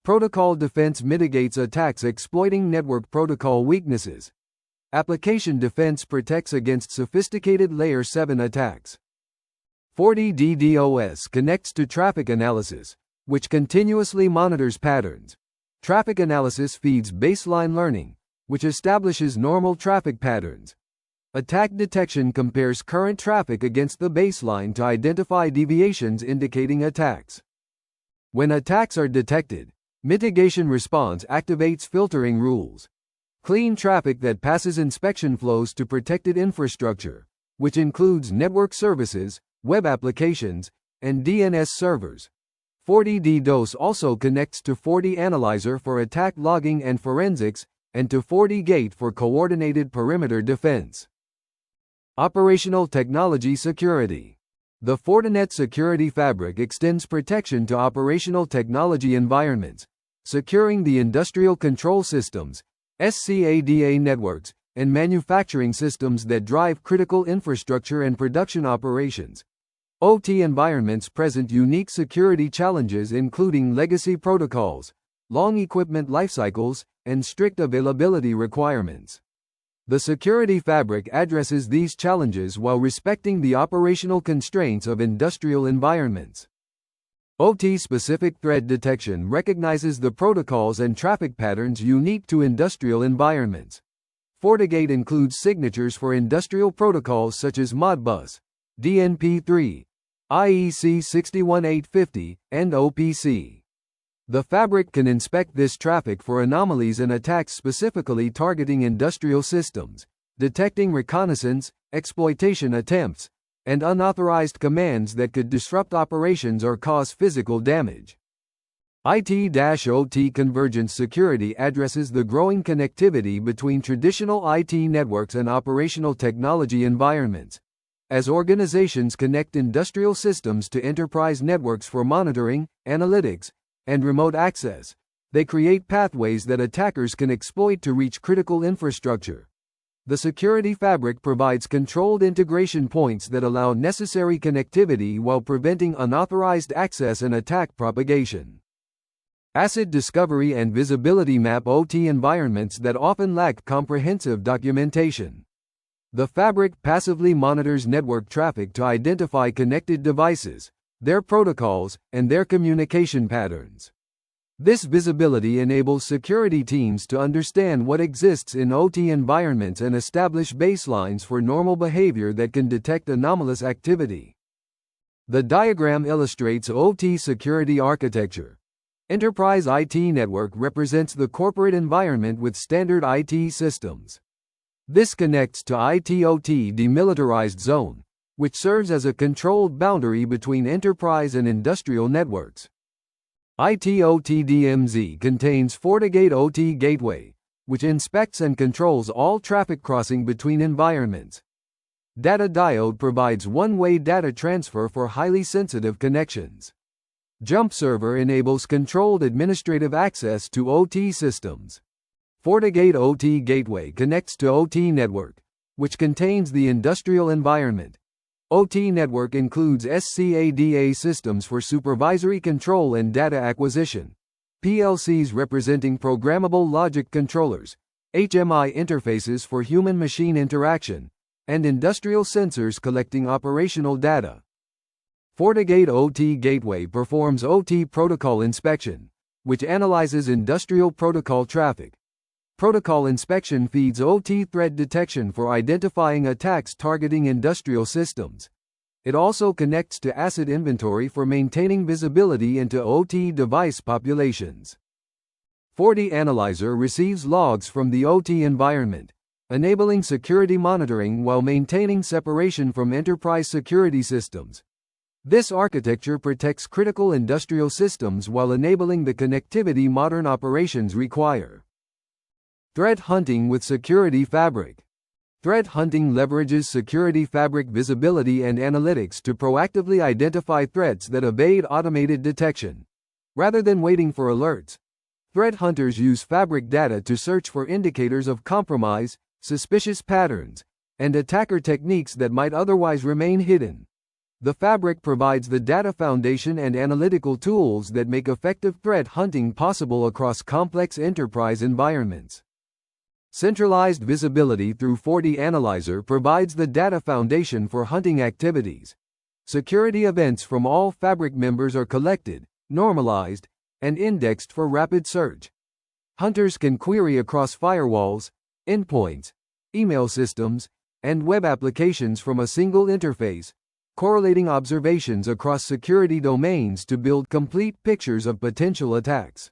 Protocol defense mitigates attacks exploiting network protocol weaknesses. Application defense protects against sophisticated Layer 7 attacks. FortiDDoS connects to traffic analysis, which continuously monitors patterns. Traffic analysis feeds baseline learning, which establishes normal traffic patterns. Attack detection compares current traffic against the baseline to identify deviations indicating attacks. When attacks are detected, mitigation response activates filtering rules. Clean traffic that passes inspection flows to protected infrastructure, which includes network services, web applications, and DNS servers. FortiDDoS also connects to FortiAnalyzer for attack logging and forensics, and to FortiGate for coordinated perimeter defense. Operational technology security. The Fortinet Security Fabric extends protection to operational technology environments, securing the industrial control systems, SCADA networks, and manufacturing systems that drive critical infrastructure and production operations. OT environments present unique security challenges including legacy protocols, long equipment lifecycles, and strict availability requirements. The Security Fabric addresses these challenges while respecting the operational constraints of industrial environments. OT-specific threat detection recognizes the protocols and traffic patterns unique to industrial environments. FortiGate includes signatures for industrial protocols such as Modbus, DNP3, IEC 61850, and OPC. The fabric can inspect this traffic for anomalies and attacks specifically targeting industrial systems, detecting reconnaissance, exploitation attempts, and unauthorized commands that could disrupt operations or cause physical damage. IT-OT convergence security addresses the growing connectivity between traditional IT networks and operational technology environments. As organizations connect industrial systems to enterprise networks for monitoring, analytics, and remote access, they create pathways that attackers can exploit to reach critical infrastructure. The Security Fabric provides controlled integration points that allow necessary connectivity while preventing unauthorized access and attack propagation. Asset discovery and visibility map OT environments that often lack comprehensive documentation. The fabric passively monitors network traffic to identify connected devices, their protocols, and their communication patterns. This visibility enables security teams to understand what exists in OT environments and establish baselines for normal behavior that can detect anomalous activity. The diagram illustrates OT security architecture. Enterprise IT network represents the corporate environment with standard IT systems. This connects to IT-OT demilitarized zone, which serves as a controlled boundary between enterprise and industrial networks. IT-OT DMZ contains FortiGate OT Gateway, which inspects and controls all traffic crossing between environments. Data Diode provides one-way data transfer for highly sensitive connections. Jump Server enables controlled administrative access to OT systems. FortiGate OT Gateway connects to OT Network, which contains the industrial environment. OT Network includes SCADA systems for supervisory control and data acquisition, PLCs representing programmable logic controllers, HMI interfaces for human-machine interaction, and industrial sensors collecting operational data. FortiGate OT Gateway performs OT protocol inspection, which analyzes industrial protocol traffic. Protocol inspection feeds OT threat detection for identifying attacks targeting industrial systems. It also connects to asset inventory for maintaining visibility into OT device populations. FortiAnalyzer receives logs from the OT environment, enabling security monitoring while maintaining separation from enterprise security systems. This architecture protects critical industrial systems while enabling the connectivity modern operations require. Threat hunting with Security Fabric. Threat hunting leverages Security Fabric visibility and analytics to proactively identify threats that evade automated detection. Rather than waiting for alerts, threat hunters use Fabric data to search for indicators of compromise, suspicious patterns, and attacker techniques that might otherwise remain hidden. The Fabric provides the data foundation and analytical tools that make effective threat hunting possible across complex enterprise environments. Centralized visibility through FortiAnalyzer provides the data foundation for hunting activities. Security events from all Fabric members are collected, normalized, and indexed for rapid search. Hunters can query across firewalls, endpoints, email systems, and web applications from a single interface, correlating observations across security domains to build complete pictures of potential attacks.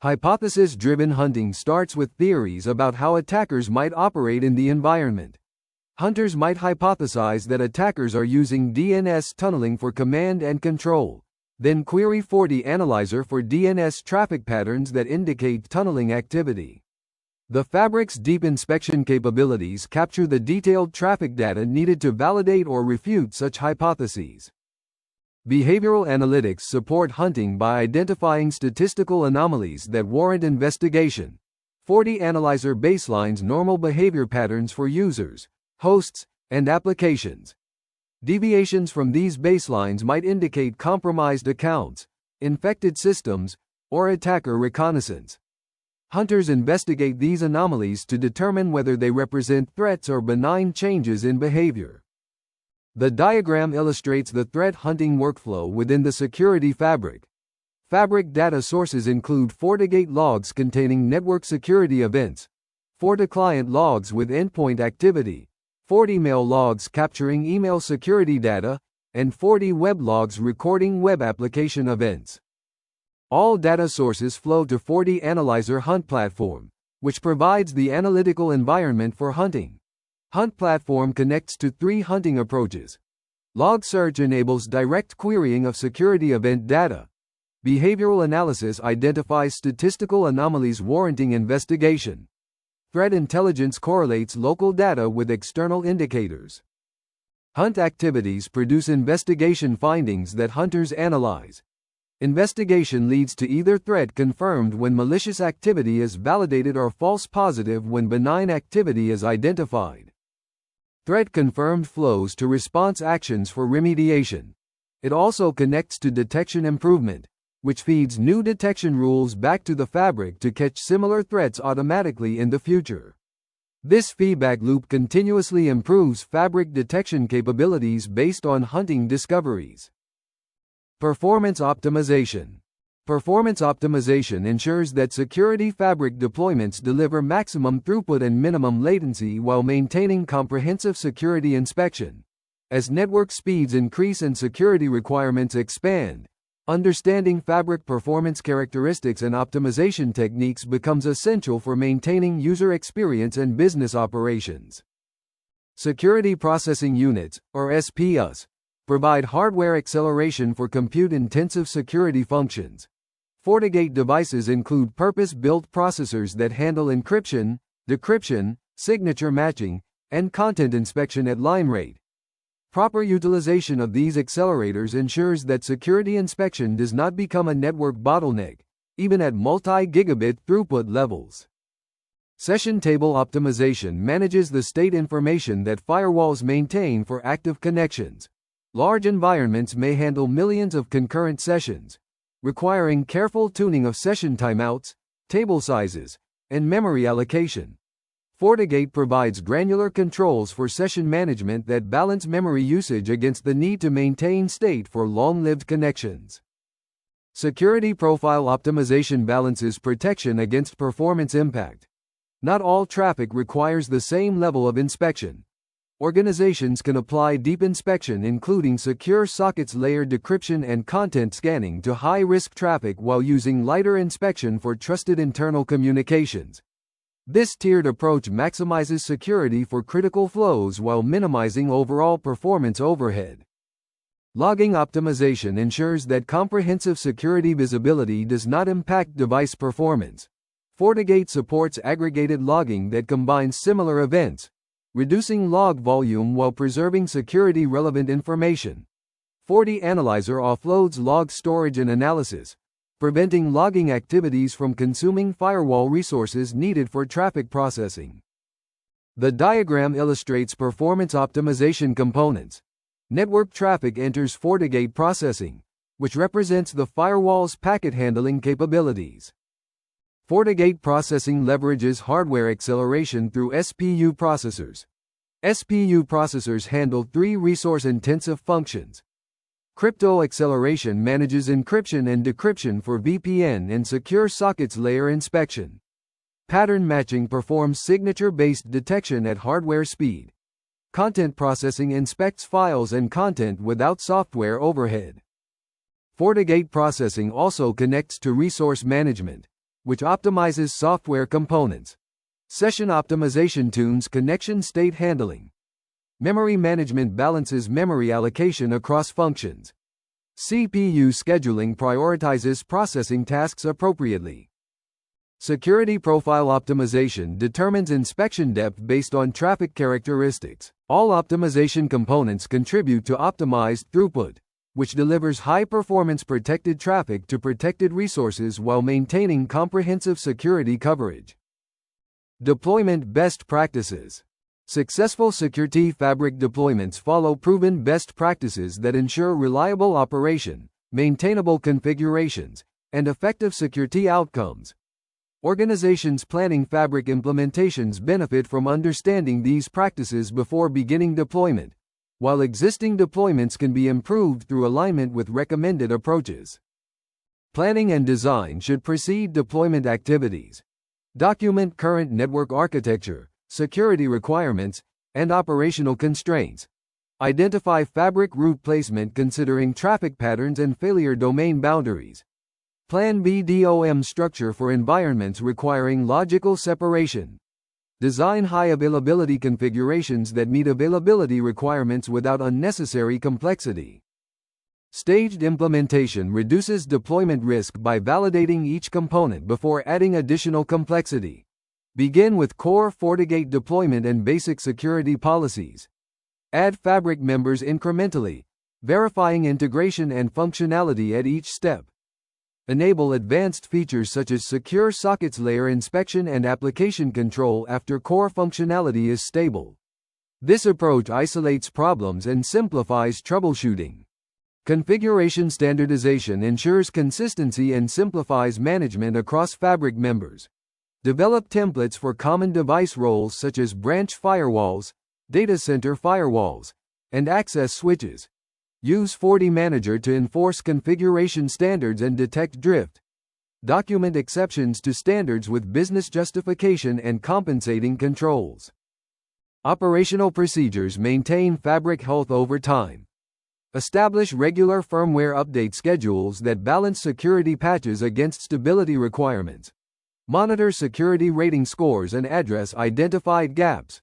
Hypothesis-driven hunting starts with theories about how attackers might operate in the environment. Hunters might hypothesize that attackers are using DNS tunneling for command and control, then query FortiAnalyzer for DNS traffic patterns that indicate tunneling activity. The Fabric's deep inspection capabilities capture the detailed traffic data needed to validate or refute such hypotheses. Behavioral analytics support hunting by identifying statistical anomalies that warrant investigation. FortiAnalyzer baselines normal behavior patterns for users, hosts, and applications. Deviations from these baselines might indicate compromised accounts, infected systems, or attacker reconnaissance. Hunters investigate these anomalies to determine whether they represent threats or benign changes in behavior. The diagram illustrates the threat hunting workflow within the Security Fabric. Fabric data sources include FortiGate logs containing network security events, FortiClient logs with endpoint activity, FortiMail logs capturing email security data, and FortiWeb logs recording web application events. All data sources flow to FortiAnalyzer Hunt Platform, which provides the analytical environment for hunting. Hunt Platform connects to 3 hunting approaches. Log search enables direct querying of security event data. Behavioral analysis identifies statistical anomalies warranting investigation. Threat intelligence correlates local data with external indicators. Hunt activities produce investigation findings that hunters analyze. Investigation leads to either threat confirmed when malicious activity is validated or false positive when benign activity is identified. Threat confirmed flows to response actions for remediation. It also connects to detection improvement, which feeds new detection rules back to the Fabric to catch similar threats automatically in the future. This feedback loop continuously improves Fabric detection capabilities based on hunting discoveries. Performance optimization. Performance optimization ensures that Security Fabric deployments deliver maximum throughput and minimum latency while maintaining comprehensive security inspection. As network speeds increase and security requirements expand, understanding Fabric performance characteristics and optimization techniques becomes essential for maintaining user experience and business operations. Security Processing Units, or SPUs, provide hardware acceleration for compute-intensive security functions. FortiGate devices include purpose-built processors that handle encryption, decryption, signature matching, and content inspection at line rate. Proper utilization of these accelerators ensures that security inspection does not become a network bottleneck, even at multi-gigabit throughput levels. Session Table Optimization manages the state information that firewalls maintain for active connections. Large environments may handle millions of concurrent sessions, requiring careful tuning of session timeouts, table sizes, and memory allocation. FortiGate provides granular controls for session management that balance memory usage against the need to maintain state for long-lived connections. Security Profile Optimization balances protection against performance impact. Not all traffic requires the same level of inspection. Organizations can apply deep inspection, including secure sockets layer decryption and content scanning, to high-risk traffic while using lighter inspection for trusted internal communications. This tiered approach maximizes security for critical flows while minimizing overall performance overhead. Logging optimization ensures that comprehensive security visibility does not impact device performance. FortiGate supports aggregated logging that combines similar events, reducing log volume while preserving security-relevant information. FortiAnalyzer offloads log storage and analysis, preventing logging activities from consuming firewall resources needed for traffic processing. The diagram illustrates performance optimization components. Network traffic enters FortiGate processing, which represents the firewall's packet handling capabilities. FortiGate processing leverages hardware acceleration through SPU processors. SPU processors handle 3 resource-intensive functions. Crypto acceleration manages encryption and decryption for VPN and secure sockets layer inspection. Pattern matching performs signature-based detection at hardware speed. Content processing inspects files and content without software overhead. FortiGate processing also connects to resource management. which optimizes software components. Session optimization tunes connection state handling. Memory management balances memory allocation across functions. CPU scheduling prioritizes processing tasks appropriately. Security profile optimization determines inspection depth based on traffic characteristics. All optimization components contribute to optimized throughput, which delivers high-performance protected traffic to protected resources while maintaining comprehensive security coverage. Deployment best practices. Successful Security Fabric deployments follow proven best practices that ensure reliable operation, maintainable configurations, and effective security outcomes. Organizations planning Fabric implementations benefit from understanding these practices before beginning deployment, while existing deployments can be improved through alignment with recommended approaches. Planning and design should precede deployment activities. Document current network architecture, security requirements, and operational constraints. Identify Fabric route placement considering traffic patterns and failure domain boundaries. Plan BDOM structure for environments requiring logical separation. Design high availability configurations that meet availability requirements without unnecessary complexity. Staged implementation reduces deployment risk by validating each component before adding additional complexity. Begin with core FortiGate deployment and basic security policies. Add Fabric members incrementally, verifying integration and functionality at each step. Enable advanced features such as secure sockets layer inspection and application control after core functionality is stable. This approach isolates problems and simplifies troubleshooting. Configuration standardization ensures consistency and simplifies management across Fabric members. Develop templates for common device roles such as branch firewalls, data center firewalls, and access switches. Use FortiManager to enforce configuration standards and detect drift. Document exceptions to standards with business justification and compensating controls. Operational procedures maintain Fabric health over time. Establish regular firmware update schedules that balance security patches against stability requirements. Monitor security rating scores and address identified gaps.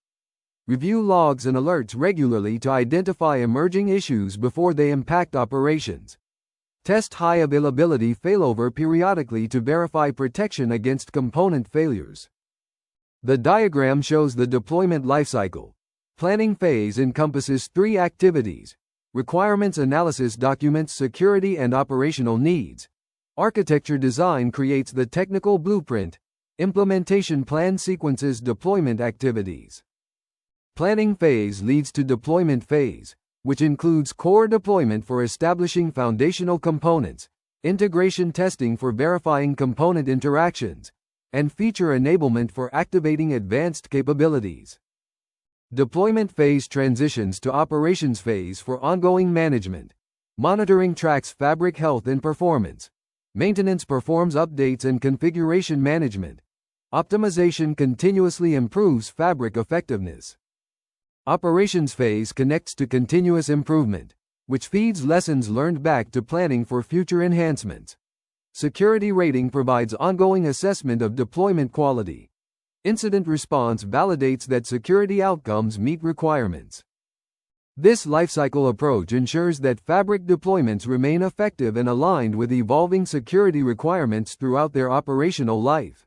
Review logs and alerts regularly to identify emerging issues before they impact operations. Test high availability failover periodically to verify protection against component failures. The diagram shows the deployment lifecycle. Planning phase encompasses 3 activities: requirements analysis documents security and operational needs. Architecture design creates the technical blueprint. Implementation plan sequences deployment activities. Planning phase leads to deployment phase, which includes core deployment for establishing foundational components, integration testing for verifying component interactions, and feature enablement for activating advanced capabilities. Deployment phase transitions to operations phase for ongoing management. Monitoring tracks Fabric health and performance. Maintenance performs updates and configuration management. Optimization continuously improves Fabric effectiveness. Operations phase connects to continuous improvement, which feeds lessons learned back to planning for future enhancements. Security rating provides ongoing assessment of deployment quality. Incident response validates that security outcomes meet requirements. This lifecycle approach ensures that Fabric deployments remain effective and aligned with evolving security requirements throughout their operational life.